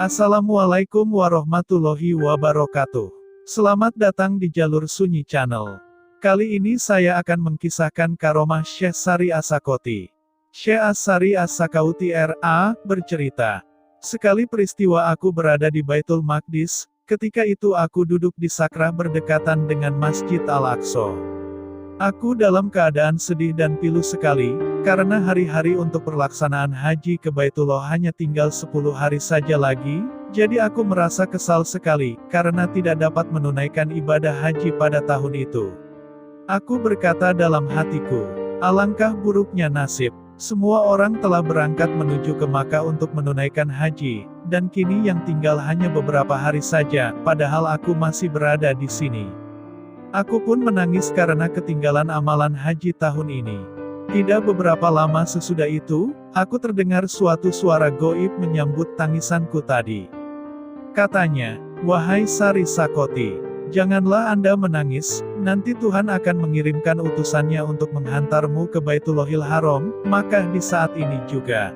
Assalamualaikum warahmatullahi wabarakatuh. Selamat datang di Jalur Sunyi Channel. Kali ini saya akan mengkisahkan karomah Syekh Sari As-Sakoti. Syekh As-Sari As-Sakoti R.A. bercerita, "Sekali peristiwa aku berada di Baitul Maqdis, ketika itu aku duduk di sakrah berdekatan dengan Masjid Al-Aqsa. Aku dalam keadaan sedih dan pilu sekali, karena hari-hari untuk pelaksanaan haji ke Baitullah hanya tinggal 10 hari saja lagi, jadi aku merasa kesal sekali, karena tidak dapat menunaikan ibadah haji pada tahun itu. Aku berkata dalam hatiku, alangkah buruknya nasib, semua orang telah berangkat menuju ke Makkah untuk menunaikan haji, dan kini yang tinggal hanya beberapa hari saja, padahal aku masih berada di sini. Aku pun menangis karena ketinggalan amalan haji tahun ini. Tidak beberapa lama sesudah itu, aku terdengar suatu suara goib menyambut tangisanku tadi. Katanya, 'Wahai Sari Sakoti, janganlah Anda menangis, nanti Tuhan akan mengirimkan utusannya untuk menghantarmu ke Baitullahil Haram, maka di saat ini juga.'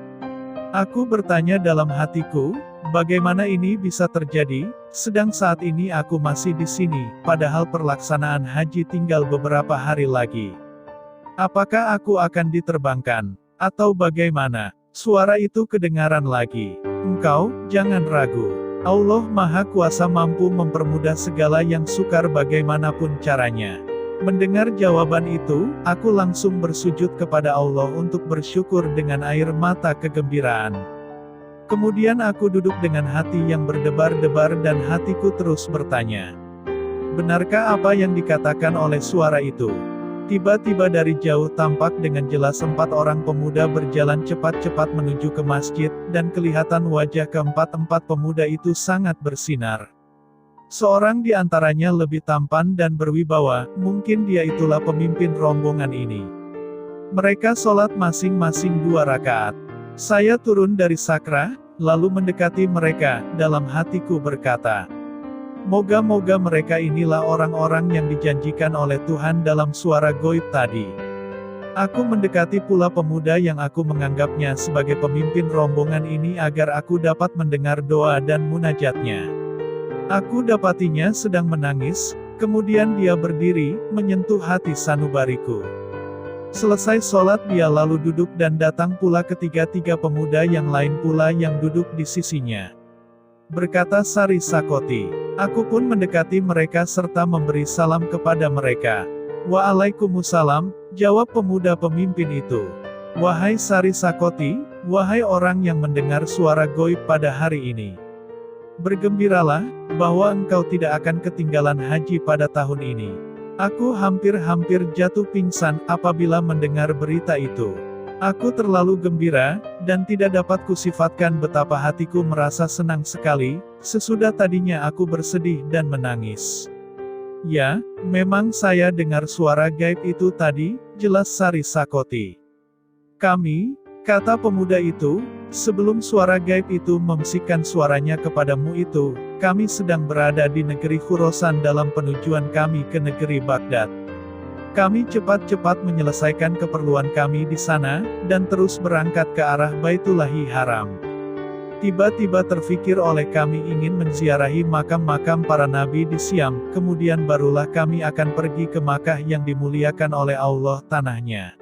Aku bertanya dalam hatiku, bagaimana ini bisa terjadi, sedang saat ini aku masih di sini, padahal pelaksanaan haji tinggal beberapa hari lagi. Apakah aku akan diterbangkan? Atau bagaimana?" Suara itu kedengaran lagi. "Engkau, jangan ragu. Allah Maha Kuasa mampu mempermudah segala yang sukar bagaimanapun caranya." Mendengar jawaban itu, aku langsung bersujud kepada Allah untuk bersyukur dengan air mata kegembiraan. Kemudian aku duduk dengan hati yang berdebar-debar dan hatiku terus bertanya, benarkah apa yang dikatakan oleh suara itu? Tiba-tiba dari jauh tampak dengan jelas 4 orang pemuda berjalan cepat-cepat menuju ke masjid, dan kelihatan wajah keempat-empat pemuda itu sangat bersinar. Seorang di antaranya lebih tampan dan berwibawa, mungkin dia itulah pemimpin rombongan ini. Mereka sholat masing-masing 2 rakaat. Saya turun dari sakrah, lalu mendekati mereka, dalam hatiku berkata, moga-moga mereka inilah orang-orang yang dijanjikan oleh Tuhan dalam suara goib tadi. Aku mendekati pula pemuda yang aku menganggapnya sebagai pemimpin rombongan ini agar aku dapat mendengar doa dan munajatnya. Aku dapatinya sedang menangis, kemudian dia berdiri, menyentuh hati sanubariku. Selesai sholat dia lalu duduk dan datang pula ketiga-tiga pemuda yang lain pula yang duduk di sisinya. Berkata Sari Sakoti, aku pun mendekati mereka serta memberi salam kepada mereka. "Waalaikumsalam," jawab pemuda pemimpin itu. "Wahai Sari Sakoti, wahai orang yang mendengar suara goib pada hari ini. Bergembiralah, bahwa engkau tidak akan ketinggalan haji pada tahun ini." Aku hampir-hampir jatuh pingsan apabila mendengar berita itu. Aku terlalu gembira, dan tidak dapat kusifatkan betapa hatiku merasa senang sekali, sesudah tadinya aku bersedih dan menangis. "Ya, memang saya dengar suara gaib itu tadi," jelas Sari Sakoti. "Kami," kata pemuda itu, "sebelum suara gaib itu membisikkan suaranya kepadamu itu, kami sedang berada di negeri Khurasan dalam penujuan kami ke negeri Baghdad. Kami cepat-cepat menyelesaikan keperluan kami di sana, dan terus berangkat ke arah Baitullahil Haram. Tiba-tiba terfikir oleh kami ingin menziarahi makam-makam para nabi di Syam, kemudian barulah kami akan pergi ke Makkah yang dimuliakan oleh Allah tanahnya.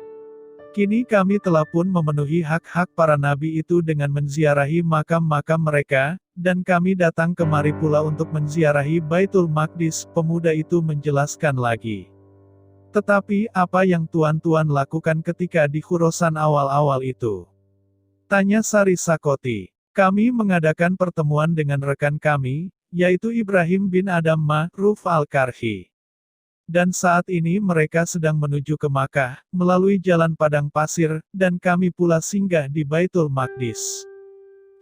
Kini kami telah pun memenuhi hak-hak para nabi itu dengan menziarahi makam-makam mereka, dan kami datang kemari pula untuk menziarahi Baitul Maqdis," pemuda itu menjelaskan lagi. "Tetapi, apa yang tuan-tuan lakukan ketika di Khurasan awal-awal itu?" tanya Sari Sakoti. "Kami mengadakan pertemuan dengan rekan kami, yaitu Ibrahim bin Adam Ma'ruf Al-Karhi. Dan saat ini mereka sedang menuju ke Makkah, melalui jalan padang pasir, dan kami pula singgah di Baitul Maqdis.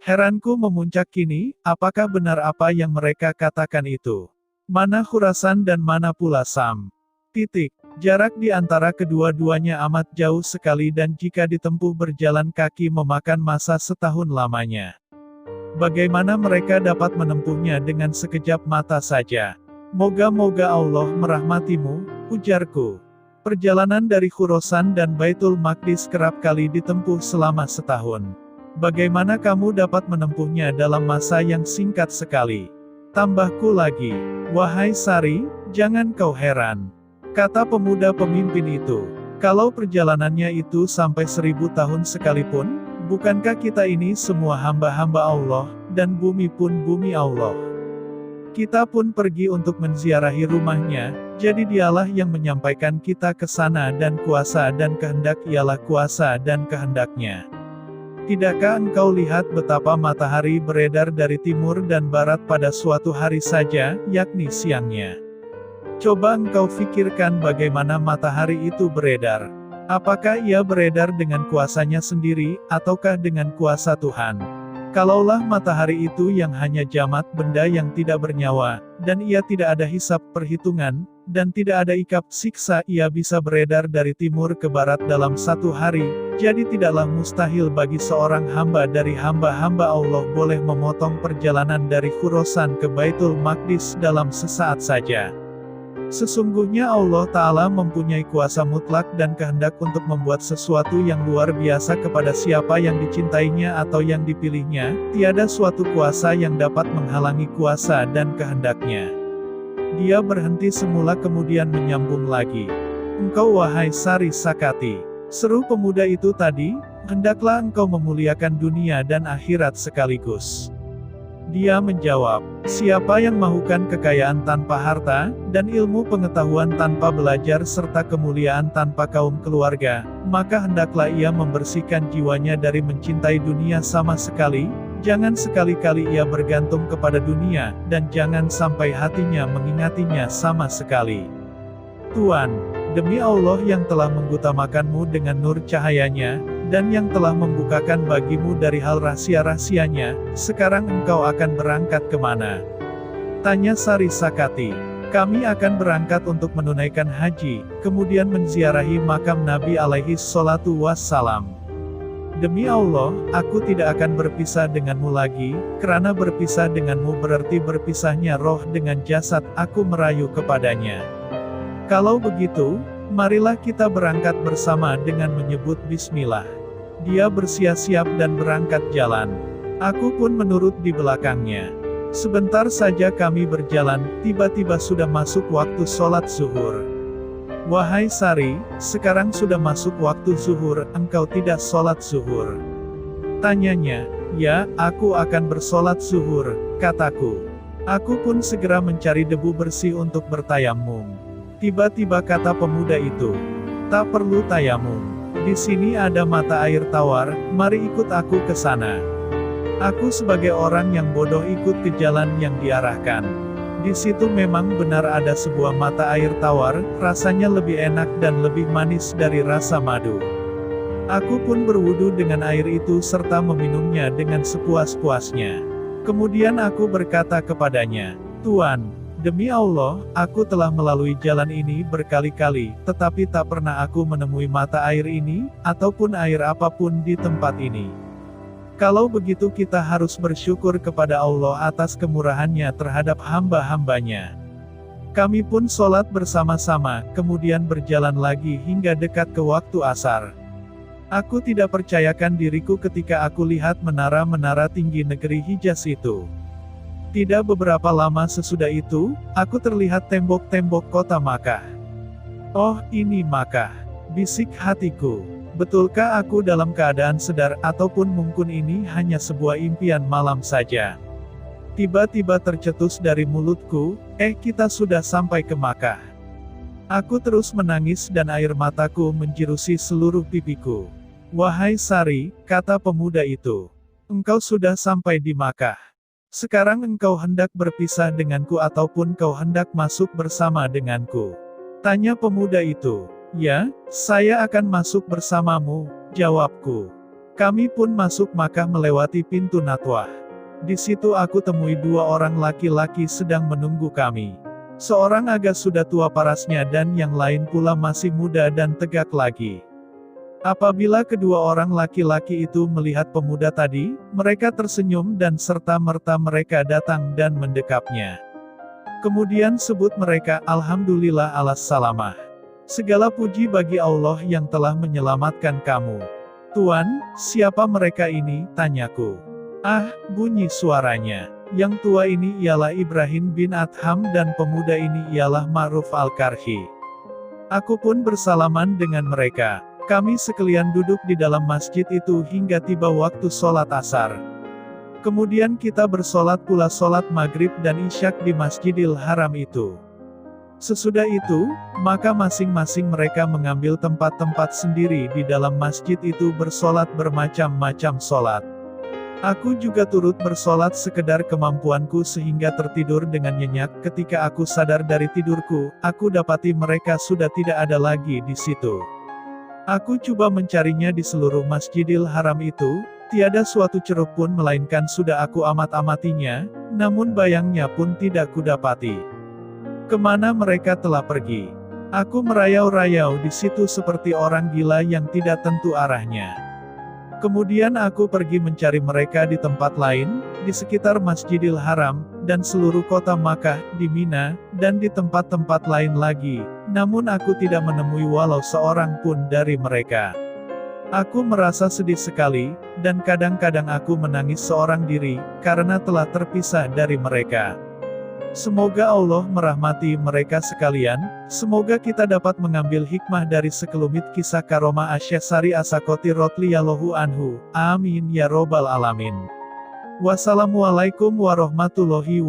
Heranku memuncak kini, apakah benar apa yang mereka katakan itu? Mana Khurasan dan mana pula Sam? Jarak di antara kedua-duanya amat jauh sekali dan jika ditempuh berjalan kaki memakan masa setahun lamanya. Bagaimana mereka dapat menempuhnya dengan sekejap mata saja? Moga-moga Allah merahmatimu," ujarku. Perjalanan dari Khurasan dan Baitul Maqdis kerap kali ditempuh selama setahun. Bagaimana kamu dapat menempuhnya dalam masa yang singkat sekali? Tambahku lagi, wahai Sari, jangan kau heran. Kata pemuda pemimpin itu, kalau perjalanannya itu sampai 1000 tahun sekalipun, bukankah kita ini semua hamba-hamba Allah, dan bumi pun bumi Allah. Kita pun pergi untuk menziarahi rumahnya, jadi dialah yang menyampaikan kita ke sana dan kuasa dan kehendak ialah kuasa dan kehendaknya. Tidakkah engkau lihat betapa matahari beredar dari timur dan barat pada suatu hari saja, yakni siangnya? Coba engkau pikirkan bagaimana matahari itu beredar. Apakah ia beredar dengan kuasanya sendiri, ataukah dengan kuasa Tuhan? Kalaulah matahari itu yang hanya jamat benda yang tidak bernyawa, dan ia tidak ada hisab perhitungan, dan tidak ada ikap siksa, ia bisa beredar dari timur ke barat dalam satu hari, jadi tidaklah mustahil bagi seorang hamba dari hamba-hamba Allah boleh memotong perjalanan dari Khurasan ke Baitul Maqdis dalam sesaat saja. Sesungguhnya Allah Ta'ala mempunyai kuasa mutlak dan kehendak untuk membuat sesuatu yang luar biasa kepada siapa yang dicintainya atau yang dipilihnya, tiada suatu kuasa yang dapat menghalangi kuasa dan kehendaknya. Dia berhenti semula kemudian menyambung lagi. Engkau wahai Sari Sakati, seru pemuda itu tadi, hendaklah engkau memuliakan dunia dan akhirat sekaligus. Dia menjawab, siapa yang mahukan kekayaan tanpa harta, dan ilmu pengetahuan tanpa belajar serta kemuliaan tanpa kaum keluarga, maka hendaklah ia membersihkan jiwanya dari mencintai dunia sama sekali, jangan sekali-kali ia bergantung kepada dunia, dan jangan sampai hatinya mengingatinya sama sekali. Tuan, demi Allah yang telah mengutamakanmu dengan nur cahayanya, dan yang telah membukakan bagimu dari hal rahasia-rahasianya, sekarang engkau akan berangkat kemana? Tanya Sari Sakati. Kami akan berangkat untuk menunaikan haji, kemudian menziarahi makam Nabi alaihi salatu wassalam. Demi Allah, aku tidak akan berpisah denganmu lagi, karena berpisah denganmu berarti berpisahnya roh dengan jasad, aku merayu kepadanya. Kalau begitu, marilah kita berangkat bersama dengan menyebut bismillah. Dia bersiap-siap dan berangkat jalan. Aku pun menurut di belakangnya. Sebentar saja kami berjalan, tiba-tiba sudah masuk waktu sholat zuhur. Wahai Sari, sekarang sudah masuk waktu zuhur, engkau tidak sholat zuhur? Tanyanya. Ya, aku akan bersolat zuhur, kataku. Aku pun segera mencari debu bersih untuk bertayamum. Tiba-tiba kata pemuda itu, tak perlu tayamum. Di sini ada mata air tawar, mari ikut aku ke sana. Aku sebagai orang yang bodoh ikut ke jalan yang diarahkan. Di situ memang benar ada sebuah mata air tawar, rasanya lebih enak dan lebih manis dari rasa madu. Aku pun berwudu dengan air itu serta meminumnya dengan sepuas-puasnya. Kemudian aku berkata kepadanya, Tuan, demi Allah, aku telah melalui jalan ini berkali-kali, tetapi tak pernah aku menemui mata air ini, ataupun air apapun di tempat ini. Kalau begitu kita harus bersyukur kepada Allah atas kemurahannya terhadap hamba-hambanya. Kami pun sholat bersama-sama, kemudian berjalan lagi hingga dekat ke waktu asar. Aku tidak percayakan diriku ketika aku lihat menara-menara tinggi negeri Hijaz itu. Tidak beberapa lama sesudah itu, aku terlihat tembok-tembok kota Makkah. Oh, ini Makkah, bisik hatiku. Betulkah aku dalam keadaan sedar, ataupun mungkin ini hanya sebuah impian malam saja? Tiba-tiba tercetus dari mulutku, kita sudah sampai ke Makkah. Aku terus menangis dan air mataku menjerusi seluruh pipiku. Wahai Sari, kata pemuda itu, engkau sudah sampai di Makkah. Sekarang engkau hendak berpisah denganku ataupun kau hendak masuk bersama denganku? Tanya pemuda itu. Ya, saya akan masuk bersamamu, jawabku. Kami pun masuk Makkah melewati pintu Natwah. Di situ aku temui dua orang laki-laki sedang menunggu kami. Seorang agak sudah tua parasnya dan yang lain pula masih muda dan tegak lagi. Apabila kedua orang laki-laki itu melihat pemuda tadi, mereka tersenyum dan serta-merta mereka datang dan mendekapnya. Kemudian sebut mereka, Alhamdulillah alas salamah. Segala puji bagi Allah yang telah menyelamatkan kamu. "Tuan, siapa mereka ini?" tanyaku. "Ah," bunyi suaranya. "Yang tua ini ialah Ibrahim bin Adham dan pemuda ini ialah Ma'ruf Al-Karhi." Aku pun bersalaman dengan mereka. Kami sekalian duduk di dalam masjid itu hingga tiba waktu sholat asar. Kemudian kita bersolat pula solat maghrib dan isyak di Masjidil Haram itu. Sesudah itu, maka masing-masing mereka mengambil tempat-tempat sendiri di dalam masjid itu bersolat bermacam-macam solat. Aku juga turut bersolat sekedar kemampuanku sehingga tertidur dengan nyenyak. Ketika aku sadar dari tidurku, aku dapati mereka sudah tidak ada lagi di situ. Aku coba mencarinya di seluruh Masjidil Haram itu, tiada suatu ceruk pun melainkan sudah aku amat-amatinya, namun bayangnya pun tidak kudapati. Kemana mereka telah pergi? Aku merayau-rayau di situ seperti orang gila yang tidak tentu arahnya. Kemudian aku pergi mencari mereka di tempat lain, di sekitar Masjidil Haram, dan seluruh kota Makkah, di Mina, dan di tempat-tempat lain lagi, namun aku tidak menemui walau seorang pun dari mereka. Aku merasa sedih sekali, dan kadang-kadang aku menangis seorang diri, karena telah terpisah dari mereka. Semoga Allah merahmati mereka sekalian, semoga kita dapat mengambil hikmah dari sekelumit kisah karomah Syekh Sari As-Sakoti radhiyallahu anhu. Amin ya robbal alamin. Wassalamualaikum warahmatullahi wabarakatuh.